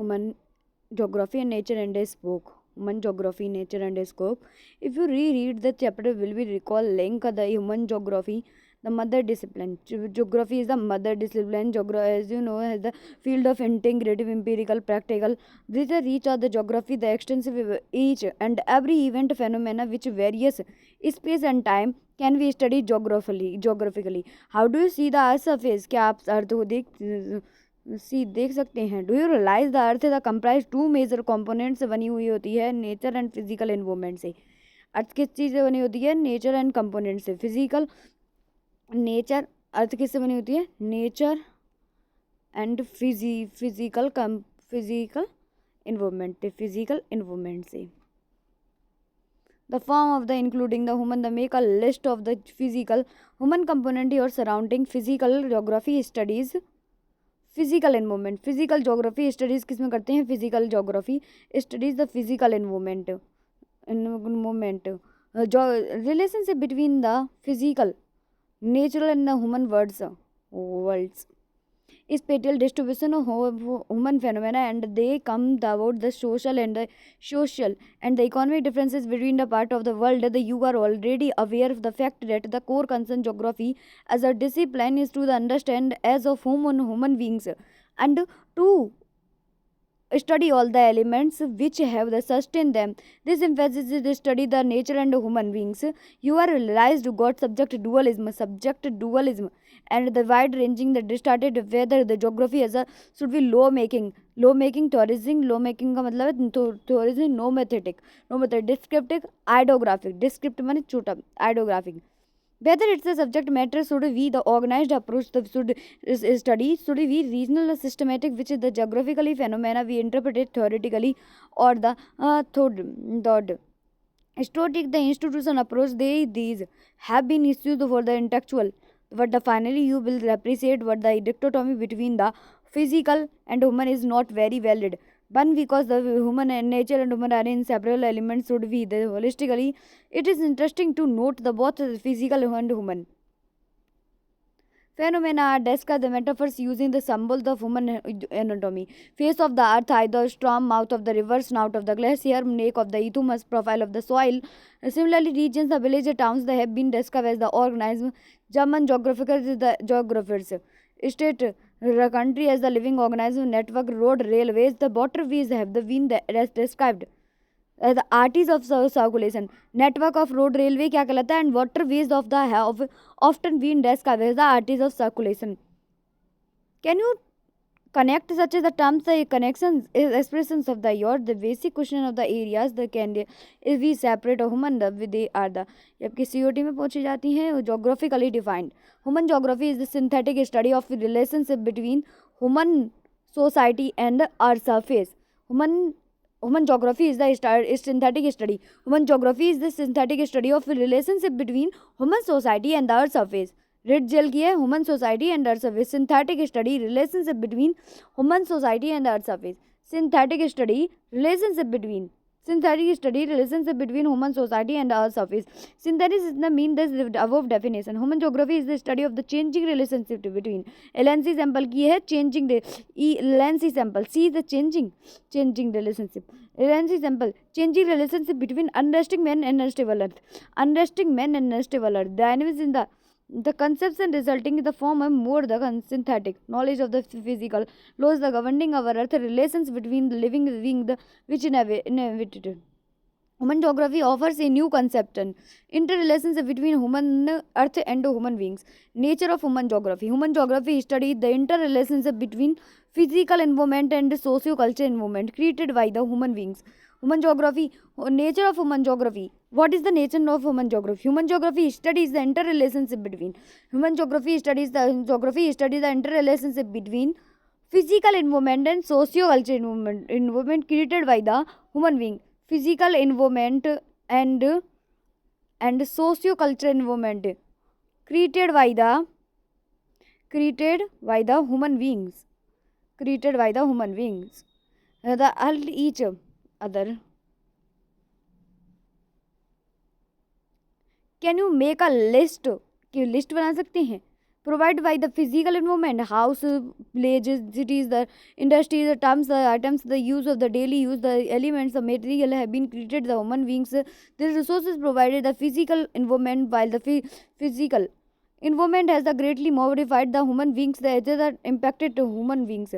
human geography and nature and a spoke. Human geography, nature and a scope. If you reread the chapter, will we recall link the human geography, the mother discipline. Geography is the mother discipline. Geography, as you know, has the field of integrative, empirical, practical. These are each of the geography, the extensive each and every event phenomena which various space and time can be studied geographically. How do you see the earth surface? क्या आप अर्थ को देख सकते हैं? Do you realise the earth the comprise two major components से बनी हुई होती है, नेचर एंड फिजिकल एनवायरमेंट से. अर्थ किस चीज़ से बनी होती है? नेचर एंड कंपोनेंट से. फिजिकल नेचर, अर्थ किससे बनी होती है? Nature and physical environment, physical environment से. The form of the including the human, the make a list of the physical human component or surrounding physical geography studies. Physical environment, physical geography studies किस में करते हैं? Physical geography studies the physical environment जो relationship between the physical natural and the human worlds spatial distribution of human phenomena, and they come about the social and the economic differences between the part of the world. You are already aware of the fact that the core concern geography as a discipline is to the understand as of human beings and to study all the elements which have the sustain them. This emphasis is to study the nature and human beings. You are realized got subject dualism and the wide ranging that started whether the geography as a should be law making tourism का मतलब है tourism no method descriptive ideographic descriptive माने छोटा ideographic. Whether it's a subject matter should be the organized approach should be regional systematic, which is the geographically phenomena we interpret theoretically, or the third historic the institution approach. These have been issued for the intellectual, but finally you will appreciate what the dichotomy between the physical and human is not very valid. One, because the human and nature and human are inseparable elements should be the holistically. It is interesting to note the both physical and human phenomena are described the metaphors using the symbols of human anatomy. Face of the earth, eye the storm, mouth of the river, snout of the glacier, neck of the isthmus, profile of the soil. Similarly, regions, the village, towns, they have been described as the organism. German geographers state the country as the living organism, network, road, railways, the waterways have been described the arteries of circulation. Network of road, railway क्या कहलाता है? And waterways of the have often been described as the arteries of circulation. Can you connect such as the terms, the connections, expressions of the your the basic question of the areas the can is we separate or human they are the जबकि COT में पूछी जाती हैं geographically defined. Human geography is the synthetic study of the relationship between human society and earth surface. Human geography is the synthetic study. Human geography is the synthetic study of the relationship between human society and the earth surface. रेड जेल की है human society and earth surface. Synthetic study relationship between human society and earth surface. Synthetic study relationship between human society and earth surface. Synthesis is the mean this above definition. Human geography is the study of the changing relationship between LNC sample की है changing LNC sample. See the changing relationship. LNC sample changing relationship between unresting men and unstable earth. Dynamics in the conception resulting in the form of more the synthetic knowledge of the physical laws the governing our earth relations between the living being the which inhabited. Human geography offers a new concept and interrelationship between human earth and human beings. Nature of human geography. Human geography studies the interrelationship between physical environment and socio-cultural environment created by the human beings. Human geography, nature of human geography. What is the nature of human geography? Human geography studies the interrelationship between. Human geography studies the interrelationship between physical environment and socio-cultural environment created by the human being. Physical environment and socio-cultural environment created by the human beings. Each other. Can you make a list कि list बना सकते हैं? provided by the physical environment, house, villages, cities, the industries, the terms, the items, the use of the daily use, the elements, the material have been created, the human beings. These resources provided the physical environment, while the physical environment has the greatly modified the human beings, the other impacted to human beings.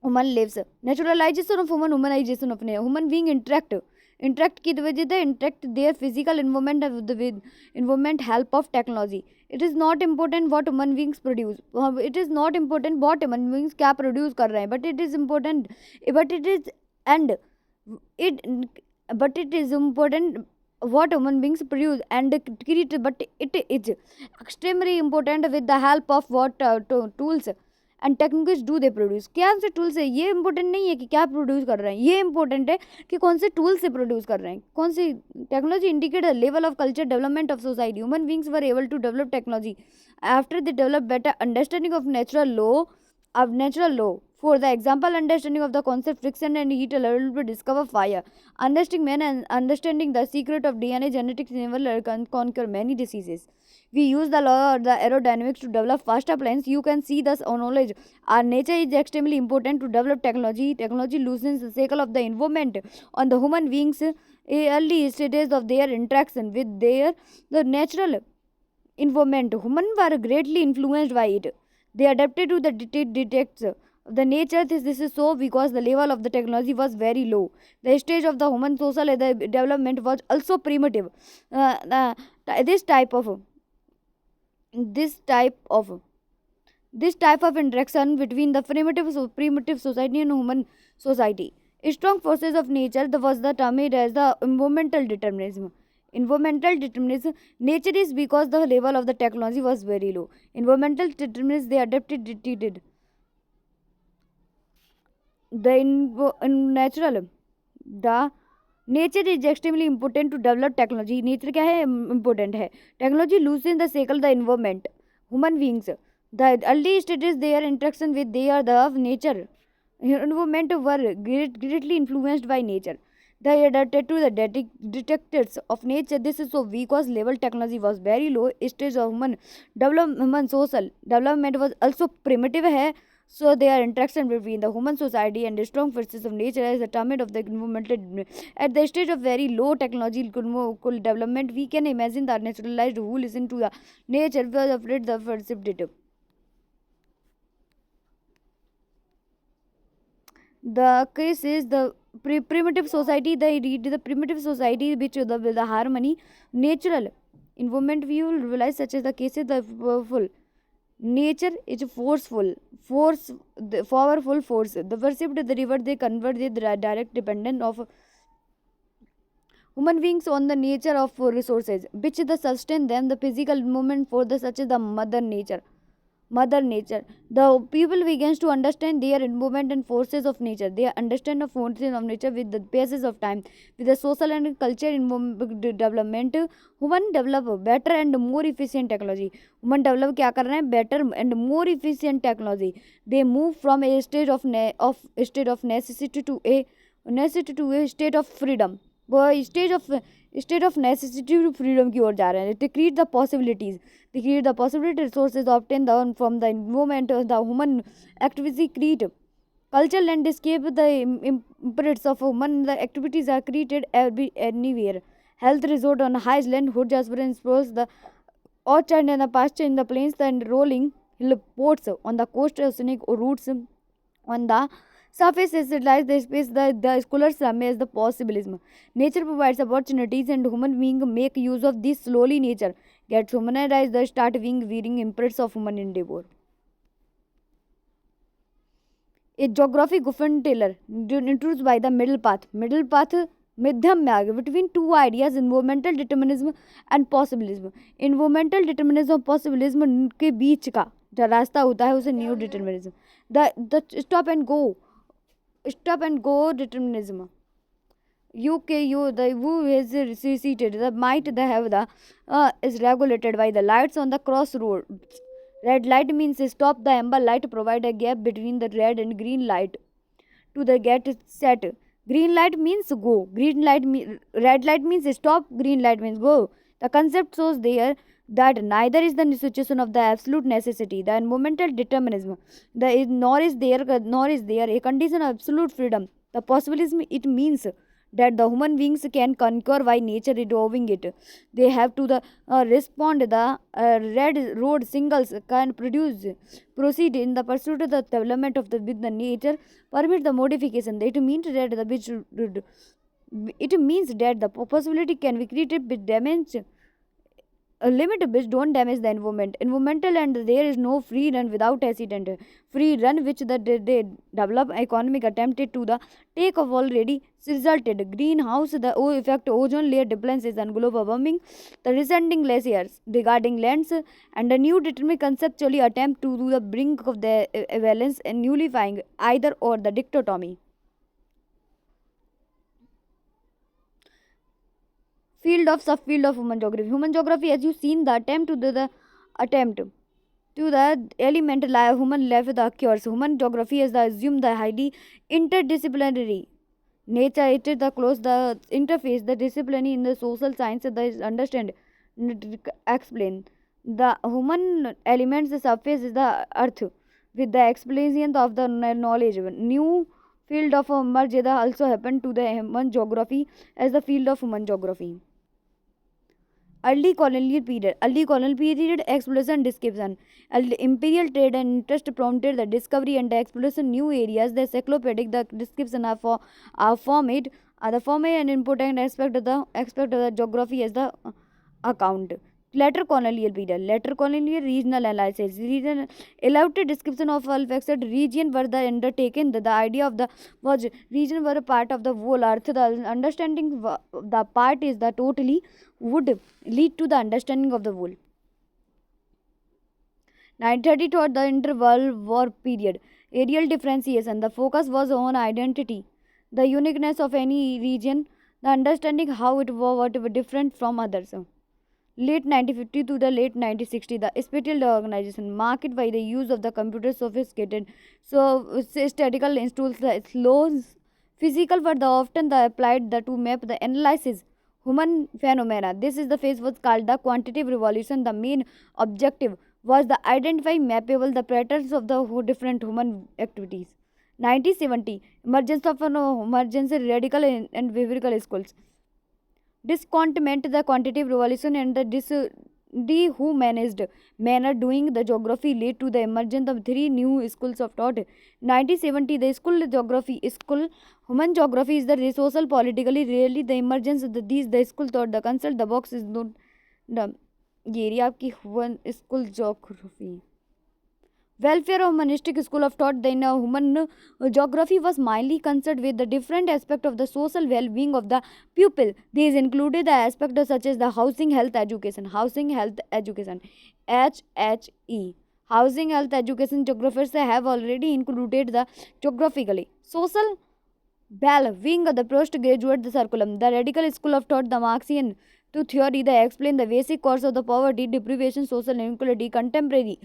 Human lives. Naturalization of human, humanization of human being interact की वजह से interact their physical environment with environment help of technology. It is not important what human beings produce. It is not important what human beings क्या produce कर रहे हैं, but it is important, but it is and it but it is important what human beings produce and create, but it is extremely important with the help of what tools and techniques do they produce, क्या से tools है, ये important नहीं है कि क्या produce कर रहे हैं, ये इंपॉर्टेंट है कि कौन से टूल से प्रोड्यूस कर रहे हैं, कौन सी technology indicate the level of culture development of society. Human beings were able to develop technology after they develop better understanding of natural law. For the example, understanding of the concept friction and heat allowed to discover fire. Understanding man and understanding the secret of DNA genetics never can conquer many diseases. We use the law or the aerodynamics to develop faster planes. You can see this knowledge. Our nature is extremely important to develop technology. Technology loosens the cycle of the environment on the human beings early stages of their interaction with the natural environment. Humans were greatly influenced by it. They adapted to the detects the nature. This is so because the level of the technology was very low. The stage of the human social development was also primitive. This type of this type of this type of interaction between the primitive society and human society. Strong forces of nature was the termed as the environmental determinism. Environmental determinism, nature is because the level of the technology was very low. Environmental determinism, they adapted dictated the natural. The nature is extremely important to develop technology. Nature क्या है important है. Technology loosens the cycle the environment. Human beings, the early stages their interaction with the nature environment were greatly influenced by nature. They adapted to the detectors of nature. This is so because level technology was very low. Stage of human social development was also primitive है. So their interaction between the human society and the strong forces of nature is determined of the environmental. At the stage of very low technological development, we can imagine the naturalized who listen to the nature was afraid the perceptive. The case is the primitive society. They read the primitive society which with the harmony natural environment we will realize such as the cases the powerful nature is powerful force. The perceived the river they convert the direct dependent of human beings on the nature of resources which the sustain them. The physical movement for the such as the mother nature. The people begins to understand their environment and forces of nature. They understand the forces of nature with the basis of time. With the social and cultural development, human develop better and more efficient technology. Human develop क्या कर रहे हैं better and more efficient technology. They move from a state of necessity to a state of freedom. वो state of necessity to freedom की ओर जा रहे हैं. They create the possibilities. They create the possibility resources obtained from the environment. The human activity create cultural landscape. The imprints of human the activities are created anywhere. Health resort on high land, hood jasperance spurs, the orchard and the pasture in the plains, and rolling hill ports on the coast, scenic routes on the surface lies the space the scholars as the possibilism. Nature provides opportunities and human beings make use of this slowly. Nature gets humanized, the start wearing imprints of human endeavor. A geography Guffin Taylor introduced by the middle path. Middle path मध्यम में आ गए between two ideas environmental determinism and possibilism. Environmental determinism और possibilism के बीच का जो रास्ता होता है उसे new determinism. The stop and go determinism. The who is seated the might the have the is regulated by the lights on the crossroads. Red light means stop. The amber light provide a gap between the red and green light to the get set. Green light means go. Red light means stop. Green light means go. The concept shows there that neither is the situation of the absolute necessity, the environmental determinism, nor is there a condition of absolute freedom. The possibilism it means that the human beings can conquer by nature evolving it. They have to the respond the red road singles can produce proceed in the pursuit of the development of the with the nature permit the modification. It means that the possibility can be created with damage a limit which don't damage the environment environmental and there is no free run without accident free run which they develop economic attempted to the take of already resulted greenhouse the effect ozone layer depletions and global warming the descending glaciers regarding lands and a new determined conceptually attempt to do the brink of the balance and nullifying either or the dichotomy. Field of subfield of human geography. Human geography, as you've seen, the attempt to the attempt to the element human life the occurs. Human geography is the assume the highly interdisciplinary nature. It is the close the interface the discipline in the social science that is understand explain the human elements. The surface is the earth with the explanation of the knowledge. New field of emerge also happened to the human geography as the field of human geography. Early colonial period exploration description. Imperial trade and interest prompted the discovery and the exploration new areas. The encyclopedic the description are formed. The form an important aspect of the geography as the account. Later colonial regional analysis. Region elaborate description of all fixed region were the undertaken. The idea of the was region were a part of the whole earth. The understanding the part is the totally would lead to the understanding of the whole. 1930 toward the interwar war period. Areal differentiation. The focus was on identity, the uniqueness of any region, the understanding how it was what were different from others. Late 1950 to the late 1960, the spatial organization marked by the use of the computer sophisticated so statistical tools, the slow physical were the often the applied the to map the analysis human phenomena. This is the phase was called the quantitative revolution. The main objective was the identify mappable the patterns of the different human activities. 1970 emergence of an emergency radical and behavioral schools. Discontment the quantitative revolution and the dehumanized manner doing the geography led to the emergence of three new schools of thought. 1970 the school geography school human geography is the social politically really the emergence of these the school thought the consult the box is not the ये area आपकी human school geography. Welfare of humanistic school of thought then human geography was mainly concerned with the different aspect of the social well-being of the pupil. These included the aspects such as the housing, health, education. Housing, health, education. HHE. Housing, health, education geographers have already included the geographically. Social well-being of the postgraduate the curriculum. The radical school of thought, the Marxian to theory, they explain the basic cause of the poverty, deprivation, social inequality, contemporary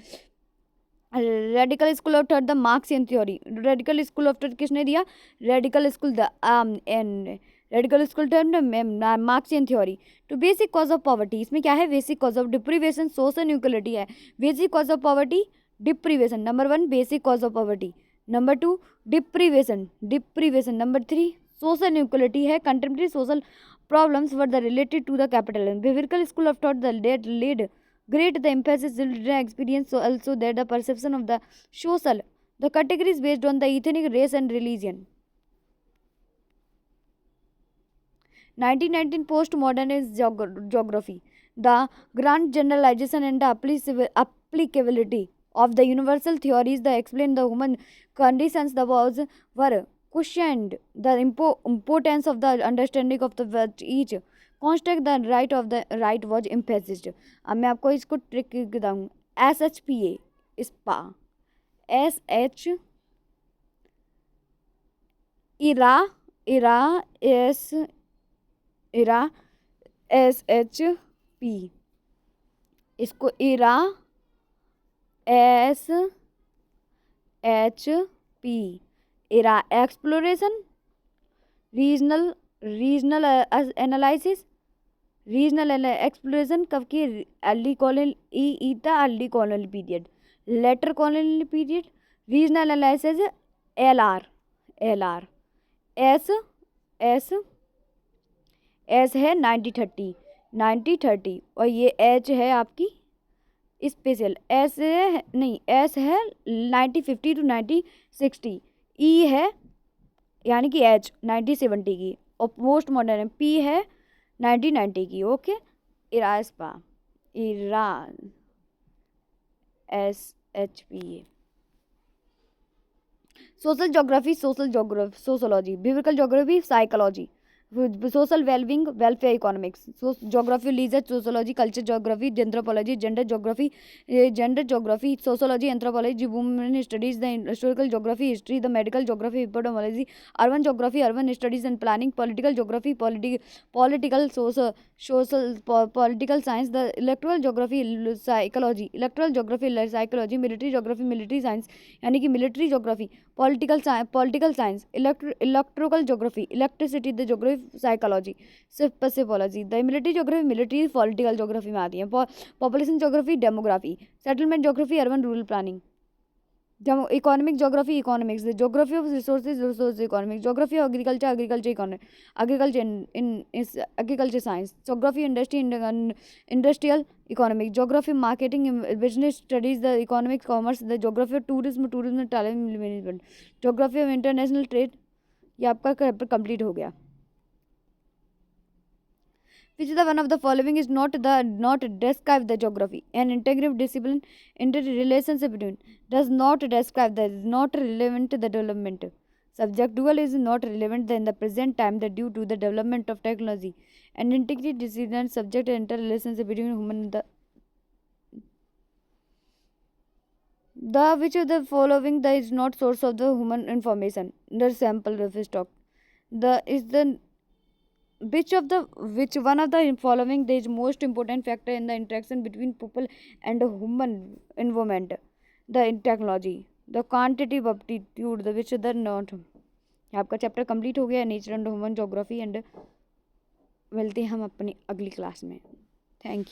radical school of thought the Marxian theory radical school of thought किसने दिया radical school the radical school Marxian theory to basic cause of poverty इसमें क्या है basic cause of deprivation social equality है basic cause of poverty deprivation number 1 basic cause of poverty number 2 deprivation number 3 social equality है contemporary social problems were the related to the capitalism. Behavioral school of thought that led great the emphasis children experience so also that the perception of the social the categories based on the ethnic race and religion. 1919 postmodernist geography the grand generalization and the applicability of the universal theories that explain the human conditions the was were questioned the importance of the understanding of the each context the right of the right was emphasised. अब मैं आपको इसको trick बताऊँ. SHPA स्पा SH era era era SHP इसको era SHP era exploration regional analysis regional exploration कब की? Early colonial era early colonial period, later colonial period. Regional analysis LR, LR S S S है 1930 और ये H है आपकी special, S है नहीं, एस है 1950 to 1960, ई है यानी कि एच 1970 की और पोस्ट मॉडर्न पी है 1990 की। ओके, इरास्पा, इरान, SHPA। Sociology, behavioural geography, psychology, social wellbeing, welfare economics, geography, leisure sociology, culture geography, anthropology, gender geography, sociology, anthropology, women studies, the historical geography, history, the medical geography, epidemiology, urban geography, urban studies and planning, political geography, political political science, the electoral geography, psychology, electoral geography, psychology, military geography, military science यानी कि military geography, political science, electrical geography, electricity, the geography, psychology, सिर्फोलॉजी, the military geography, military political geography में आती है। Population geography, demography, settlement geography, urban rural planning, economic geography, economics, geography of resources, resource economics, geography of agriculture, agriculture economic, agriculture science, geography industry, industrial economic, geography marketing, business studies, the economics commerce, the geography of tourism, tourism talent management, geography of international trade. ये आपका complete हो गया। Which is the one of the following is not describe the geography? An integrative discipline, interrelationship between, does not describe the, is not relevant to the development. Subject dual is not relevant in the present time due to the development of technology. And integrative discipline subject interrelationship between human and the which of the following the is not source of the human information. The sample of stock. The is the which one of the following the is most important factor in the interaction between people and human environment? The technology, the quantitative aptitude, the which the not। आपका chapter complete हो गया nature and human geography and मिलते हैं हम अपनी अगली class में। Thank you.